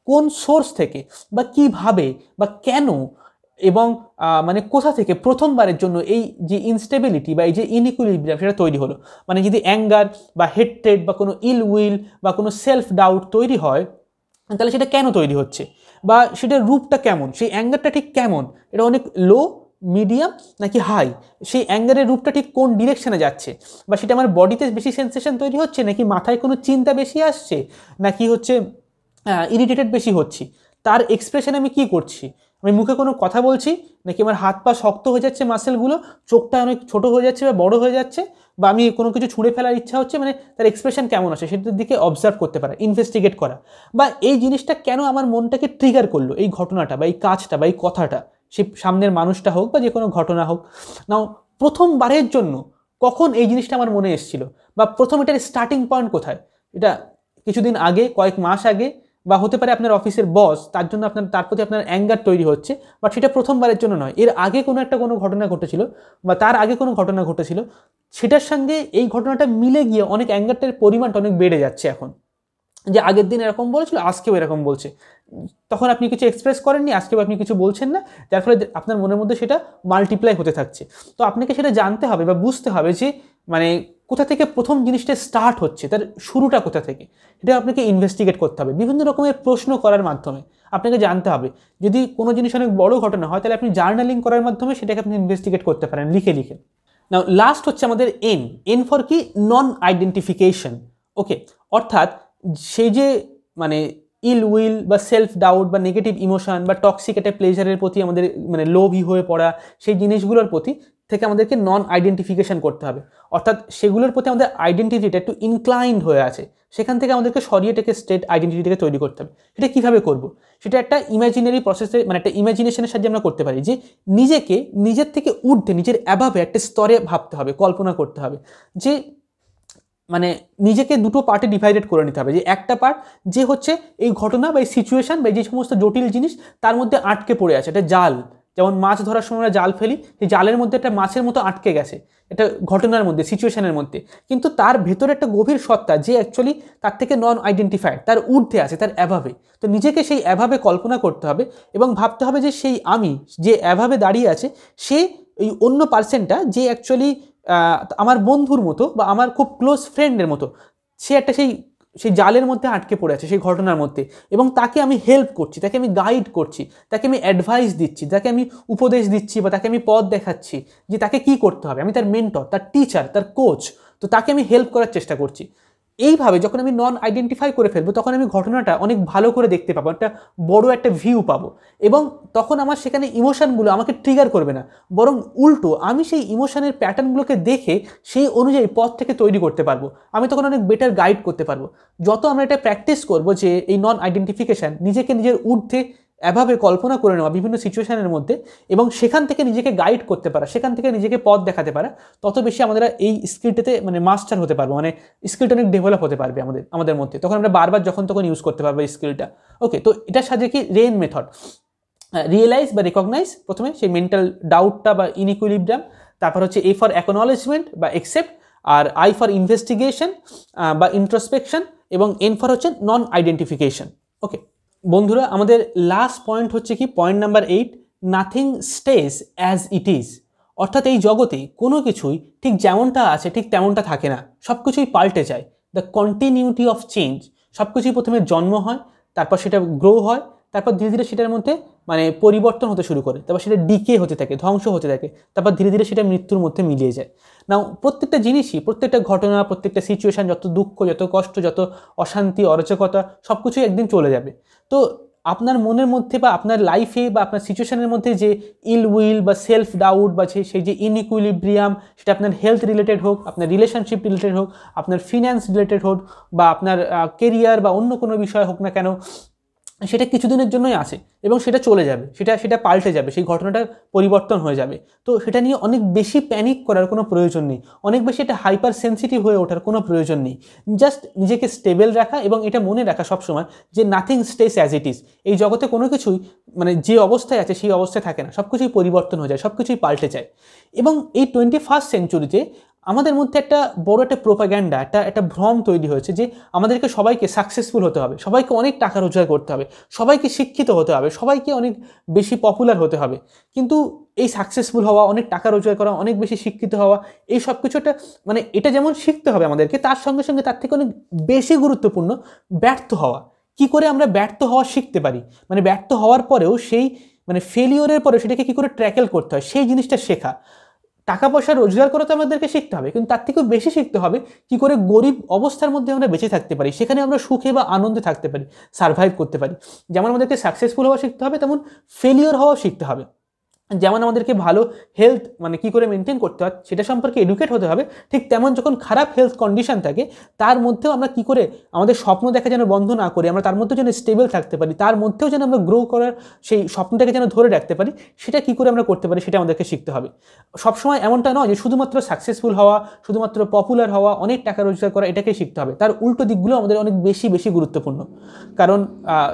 কোন সোর্স থেকে বা কিভাবে বা কেন এবং মানে কোথা থেকে প্রথমবারের জন্য এই যে ইনস্টেবিলিটি বা এই যে ইনইকুইলিব্রিয়াম সেটা তৈরি হলো। মানে যদি অ্যাঙ্গার বা হেট্রেড বা কোনো ইল উইল বা কোনো সেলফ ডাউট তৈরি হয়, তাহলে সেটা কেন তৈরি হচ্ছে, বা সেটার রূপটা কেমন, সেই অ্যাঙ্গারটা ঠিক কেমন, এটা অনেক লো, মিডিয়াম নাকি হাই, সেই অ্যাঙ্গারের রূপটা ঠিক কোন ডিরেকশনে যাচ্ছে, বা সেটা আমার বডিতে বেশি সেন্সেশন তৈরি হচ্ছে, নাকি মাথায় কোনো চিন্তা বেশি আসছে, নাকি হচ্ছে ইরিটেটেড বেশি হচ্ছি, তার এক্সপ্রেশন আমি কি করছি, আমি মুখে কোনো কথা বলছি, নাকি আমার হাত পা শক্ত হয়ে যাচ্ছে মাসেলগুলো, চোখটা অনেক ছোট হয়ে যাচ্ছে বা বড় হয়ে যাচ্ছে, বা আমি কোনো কিছু ছুঁড়ে ফেলার ইচ্ছা হচ্ছে, মানে তার এক্সপ্রেশন কেমন আসে সেটার দিকে অবজার্ভ করতে পারা, ইনভেস্টিগেট করা, বা এই জিনিসটা কেন আমার মনটাকে ট্রিগার করলো, এই ঘটনাটা বা এই কাজটা বা এই কথাটা, সে সামনের মানুষটা হোক বা যে কোনো ঘটনা হোক। নাও প্রথমবারের জন্য কখন এই জিনিসটা আমার মনে এসেছিল, বা প্রথম এটার স্টার্টিং পয়েন্ট কোথায়, এটা কিছুদিন আগে, কয়েক মাস আগে, বা হতে পারে আপনার অফিসের বস, তার জন্য আপনার তার প্রতি আপনার অ্যাঙ্গার তৈরি হচ্ছে, বাট সেটা প্রথমবারের জন্য নয়, এর আগে কোনো ঘটনা ঘটেছিল বা তার আগে কোনো ঘটনা ঘটেছিল, সেটার সঙ্গে এই ঘটনাটা মিলে গিয়ে অনেক অ্যাঙ্গারটার পরিমাণটা অনেক বেড়ে যাচ্ছে এখন, যে আগের দিন এরকম বলেছিল আজকেও এরকম বলছে, তখন আপনি কিছু এক্সপ্রেস করেননি, আজকেও আপনি কিছু বলছেন না, যার ফলে আপনার মনের মধ্যে সেটা মাল্টিপ্লাই হতে থাকছে। তো আপনাকে সেটা জানতে হবে বা বুঝতে হবে যে মানে কোথা থেকে প্রথম জিনিসটা স্টার্ট হচ্ছে, তার শুরুটা কোথা থেকে, এটা আপনাকে ইনভেস্টিগেট করতে হবে বিভিন্ন রকমের প্রশ্ন করার মাধ্যমে। আপনাকে জানতে হবে যদি কোনো জিনিস অনেক বড় ঘটনা হয়, তাহলে আপনি জার্নালিং করার মাধ্যমে সেটাকে আপনি ইনভেস্টিগেট করতে পারেন লিখে লিখে। নাও লাস্ট হচ্ছে আমাদের এন ফর কি নন আইডেন্টিফিকেশন। ওকে, অর্থাৎ সেই যে মানে ইল উইল বা সেলফ ডাউট বা নেগেটিভ ইমোশন বা টক্সিক একটা প্লেজারের প্রতি আমাদের মানে লোভী হয়ে পড়া, সেই জিনিসগুলোর প্রতি থেকে আমাদেরকে নন আইডেন্টিফিকেশন করতে হবে, অর্থাৎ সেগুলোর প্রতি আমাদের আইডেন্টিটিটা একটু ইনক্লাইন্ড হয়ে আছে, সেখান থেকে আমাদেরকে সরিয়ে থেকে স্টেট আইডেন্টিটিটাকে তৈরি করতে হবে। সেটা কীভাবে করব, সেটা একটা ইমাজিনারি প্রসেসে মানে একটা ইমাজিনেশনের সাহায্যে আমরা করতে পারি, যে নিজেকে নিজের থেকে ঊর্ধ্বে, নিজের অ্যাভাবে একটা স্তরে ভাবতে হবে, কল্পনা করতে হবে, যে মানে নিজেকে দুটো পার্টে ডিভাইডেড করে নিতে হবে, যে একটা পার্ট যে হচ্ছে এই ঘটনা বা এই সিচুয়েশান বা যে সমস্ত জটিল জিনিস তার মধ্যে আটকে পড়ে আছে, এটা জাল, যেমন মাছ ধরার সময় আমরা জাল ফেলি, সেই জালের মধ্যে একটা মাছের মতো আটকে গেছে, এটা ঘটনার মধ্যে, সিচুয়েশানের মধ্যে, কিন্তু তার ভেতরে একটা গভীর সত্তা যে অ্যাকচুয়ালি তার থেকে নন আইডেন্টিফাইড, তার ঊর্ধ্বে আছে, তার অ্যাভাবে। তো নিজেকে সেই অ্যাভাবে কল্পনা করতে হবে এবং ভাবতে হবে যে সেই আমি যে অ্যাভাবে দাঁড়িয়ে আছে, সে এই অন্য পার্সনটা যে অ্যাকচুয়ালি আমার বন্ধুর মতো বা আমার খুব ক্লোজ ফ্রেন্ডের মতো, সে একটা সেই সেই জালের মধ্যে আটকে পড়ে আছে সেই ঘটনার মধ্যে, এবং তাকে আমি হেল্প করছি, তাকে আমি গাইড করছি, তাকে আমি অ্যাডভাইস দিচ্ছি, তাকে আমি উপদেশ দিচ্ছি বা তাকে আমি পথ দেখাচ্ছি যে তাকে কি করতে হবে, আমি তার মেন্টর, তার টিচার, তার কোচ, তো তাকে আমি হেল্প করার চেষ্টা করছি। এইভাবে যখন আমি নন আইডেন্টিফাই করে ফেলবো, তখন আমি ঘটনাটা অনেক ভালো করে দেখতে পাবো, একটা বড় একটা ভিউ পাবো, এবং তখন আমার সেখানে ইমোশনগুলো আমাকে ট্রিগার করবে না, বরং উল্টো আমি সেই ইমোশনের প্যাটার্নগুলোকে দেখে সেই অনুযায়ী পথ থেকে তৈরি করতে পারবো, আমি তখন অনেক বেটার গাইড করতে পারবো। যত আমরা এটা প্র্যাকটিস করবো যে এই নন আইডেন্টিফিকেশান, নিজেকে নিজের ঊর্ধ্বে এভাবে কল্পনা করে নেওয়া বিভিন্ন সিচুয়েশনের মধ্যে, এবং সেখান থেকে নিজেকে গাইড করতে পারা, সেখান থেকে নিজেকে পথ দেখাতে পারা, তত বেশি আমরা এই স্কিলটাতে মানে মাস্টার হতে পারবো, মানে স্কিলটা অনেক ডেভেলপ হতে পারবে আমাদের মধ্যে, তখন আমরা বারবার যখন তখন ইউজ করতে পারবো এই স্কিলটা। ওকে, তো এটার সাহায্যে কি রেন মেথড, রিয়েলাইজ বা রিকগনাইজ প্রথমে সেই মেন্টাল ডাউটটা বা ইনইকুইলিব্রিয়াম, তারপর হচ্ছে এ ফর অ্যাকনলেজমেন্ট বা একসেপ্ট, আর আই ফর ইনভেস্টিগেশন বা ইন্ট্রোস্পেকশন, এবং এন ফর হচ্ছে নন আইডেন্টিফিকেশন। ওকে বন্ধুরা, আমাদের লাস্ট পয়েন্ট হচ্ছে কি point number 8, nothing stage as it is. অর্থাৎ এই জগতে কোনো কিছুই ঠিক যেমনটা আছে ঠিক তেমনটা থাকে না, সব কিছুই পাল্টে যায়। দ্য কন্টিনিউটি অফ চেঞ্জ, সব কিছুই প্রথমে জন্ম হয়, তারপর সেটা গ্রো হয়, তারপর ধীরে ধীরে সেটার মধ্যে মানে পরিবর্তন হতে শুরু করে, তারপর সেটা ডিকে হতে থাকে, ধ্বংস হতে থাকে, তারপর ধীরে ধীরে সেটা মৃত্যুর মধ্যে মিলিয়ে যায়। নাও প্রত্যেকটা জিনিসই, প্রত্যেকটা ঘটনা, প্রত্যেকটা সিচুয়েশান, যত দুঃখ, যত কষ্ট, যত অশান্তি, অরাজকতা, সব কিছুই একদিন চলে যাবে। তো আপনার মনের মধ্যে বা আপনার লাইফে বা আপনার সিচুয়েশনের মধ্যে যে ইল উইল বা সেলফ ডাউট বা সেই যে ইনইকুইলিব্রিয়াম, সেটা আপনার হেলথ রিলেটেড হোক, আপনার রিলেশনশিপ রিলেটেড হোক, আপনার ফিন্যান্স রিলেটেড হোক, বা আপনার কেরিয়ার বা অন্য কোনো বিষয় হোক না কেন, সেটা কিছুদিনের জন্যই আসে এবং সেটা চলে যাবে, সেটা পাল্টে যাবে, সেই ঘটনাটা পরিবর্তন হয়ে যাবে। তো সেটা নিয়ে অনেক বেশি প্যানিক করার কোনো প্রয়োজন নেই, অনেক বেশি এটা হাইপার সেন্সিটিভ হয়ে ওঠার কোনো প্রয়োজন নেই। জাস্ট নিজেকে স্টেবল রাখা এবং এটা মনে রাখা সবসময় যে nothing stress as it is. এই জগতে কোনো কিছুই মানে যে অবস্থায় আছে সেই অবস্থায় থাকে না, সব কিছুই পরিবর্তন হয়ে যায়, সব কিছুই পাল্টে যায়। এবং এই 21st সেঞ্চুরিতে আমাদের মধ্যে একটা বড় একটা প্রোপাগ্যান্ডা, একটা ভ্রম তৈরি হয়েছে যে আমাদেরকে সবাইকে সাকসেসফুল হতে হবে, সবাইকে অনেক টাকা রোজগার করতে হবে, সবাইকে শিক্ষিত হতে হবে, সবাইকে অনেক বেশি পপুলার হতে হবে। কিন্তু এই সাকসেসফুল হওয়া, অনেক টাকা রোজগার করা, অনেক বেশি শিক্ষিত হওয়া, এই সব কিছু একটা মানে এটা যেমন শিখতে হবে আমাদেরকে, তার সঙ্গে সঙ্গে তার থেকে অনেক বেশি গুরুত্বপূর্ণ ব্যর্থ হওয়া। কি করে আমরা ব্যর্থ হওয়া শিখতে পারি, মানে ব্যর্থ হওয়ার পরেও সেই মানে ফেলিওরের পরে সেটাকে কী করে ট্র্যাকেল করতে হয় সেই জিনিসটা শেখা। টাকা পয়সা রোজগার করা তো আমাদেরকে শিখতে হবে, কিন্তু তার থেকেও বেশি শিখতে হবে কী করে গরিব অবস্থার মধ্যে আমরা বেঁচে থাকতে পারি, সেখানে আমরা সুখে বা আনন্দে থাকতে পারি, সার্ভাইভ করতে পারি। যেমন আমাদেরকে সাকসেসফুল হওয়া শিখতে হবে, তেমন ফেলিওর হওয়াও শিখতে হবে। যেমন আমাদেরকে ভালো হেলথ মানে কী করে মেনটেন করতে হয় সেটা সম্পর্কে এডুকেট হতে হবে, ঠিক তেমন যখন খারাপ হেলথ কন্ডিশন থাকে তার মধ্যেও আমরা কী করে আমাদের স্বপ্ন দেখা যেন বন্ধ না করি, আমরা তার মধ্যেও যেন স্টেবল থাকতে পারি, তার মধ্যেও যেন আমরা গ্রো করার সেই স্বপ্নটাকে যেন ধরে রাখতে পারি, সেটা কী করে আমরা করতে পারি সেটা আমাদেরকে শিখতে হবে। সবসময় এমনটা নয় যে শুধুমাত্র সাকসেসফুল হওয়া, শুধুমাত্র পপুলার হওয়া, অনেক টাকা রোজগার করা এটাকেই শিখতে হবে, তার উল্টো দিকগুলো আমাদের অনেক বেশি বেশি গুরুত্বপূর্ণ। কারণ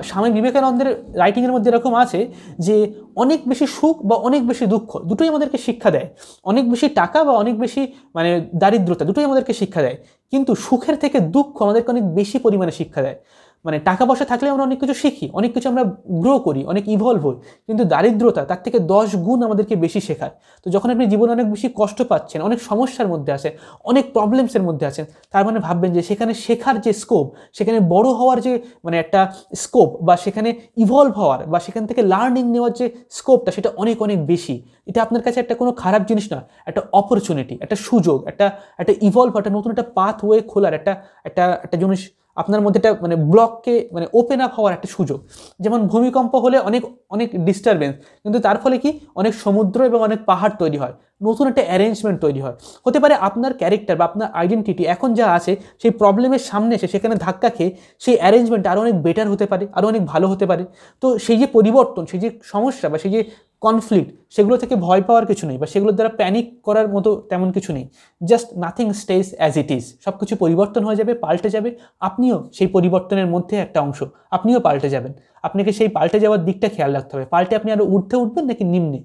স্বামী বিবেকানন্দের রাইটিংয়ের মধ্যে এরকম আছে যে অনেক বেশি সুখ বা অনেক বেশি দুঃখ দুটোই আমাদেরকে শিক্ষা দেয়, অনেক বেশি টাকা বা অনেক বেশি মানে দারিদ্রতা দুটোই আমাদেরকে শিক্ষা দেয়, কিন্তু সুখের থেকে দুঃখ আমাদেরকে অনেক বেশি পরিমাণে শিক্ষা দেয়। মানে টাকা পয়সা থাকলে আমরা অনেক কিছু শিখি, অনেক কিছু আমরা গ্রো করি, অনেক ইভলভ হই, কিন্তু দারিদ্রতা তার থেকে 10 গুণ আমাদেরকে বেশি শেখায়। তো যখন আপনি জীবনে অনেক বেশি কষ্ট পাচ্ছেন, অনেক সমস্যার মধ্যে আছেন, অনেক প্রবলেমসের মধ্যে আছেন, তার মানে ভাববেন যে সেখানে শেখার যে স্কোপ, সেখানে বড় হওয়ার যে মানে একটা স্কোপ, বা সেখানে ইভলভ হওয়ার বা সেখান থেকে লার্নিং নেওয়ার যে স্কোপটা, সেটা অনেক অনেক বেশি। এটা আপনার কাছে একটা কোনো খারাপ জিনিস না, একটা অপরচুনিটি, একটা সুযোগ, একটা ইভলভ, একটা নতুন একটা পাথওয়ে খোলার একটা জিনিস আপনার মধ্যে একটা মানে ব্লককে মানে ওপেন আপ হওয়ার একটা সুযোগ। যেমন ভূমিকম্প হলে অনেক অনেক ডিস্টারবেন্স, কিন্তু তার ফলে কি অনেক সমুদ্র এবং অনেক পাহাড় তৈরি হয়, নতুন একটা অ্যারেঞ্জমেন্ট তৈরি হয়। হতে পারে আপনার ক্যারেক্টার বা আপনার আইডেন্টিটি এখন যা আছে সেই প্রবলেমের সামনে এসে সেখানে ধাক্কা খেয়ে সেই অ্যারেঞ্জমেন্ট আরও অনেক বেটার হতে পারে, আরও অনেক ভালো হতে পারে। তো সেই যে পরিবর্তন, সেই যে সমস্যা বা সেই যে কনফ্লিক্ট, সেগুলো থেকে ভয় পাওয়ার কিছু নেই বা সেগুলোর দ্বারা প্যানিক করার মতো তেমন কিছু নেই। Just nothing stage as it is, সব কিছু পরিবর্তন হয়ে যাবে, পাল্টে যাবে, আপনিও সেই পরিবর্তনের মধ্যে একটা অংশ, আপনিও পাল্টে যাবেন। আপনাকে সেই পাল্টে যাওয়ার দিকটা খেয়াল রাখতে হবে, পাল্টে আপনি আরও ঊর্ধ্বে উঠবেন নাকি নিম্নে।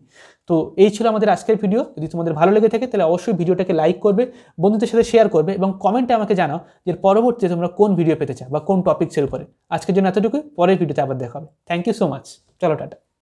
তো এই ছিল আমাদের আজকের ভিডিও। যদি তোমাদের ভালো লেগে থাকে তাহলে অবশ্যই ভিডিওটাকে লাইক করবে, বন্ধুদের সাথে শেয়ার করবে এবং কমেন্টে আমাকে জানাও যে পরবর্তীতে তোমরা কোন ভিডিও পেতে চাও বা কোন টপিক্সের উপরে। আজকের জন্য এতটুকুই, পরের ভিডিওতে আবার দেখা হবে। থ্যাংক ইউ সো মাচ, চলো টাটা।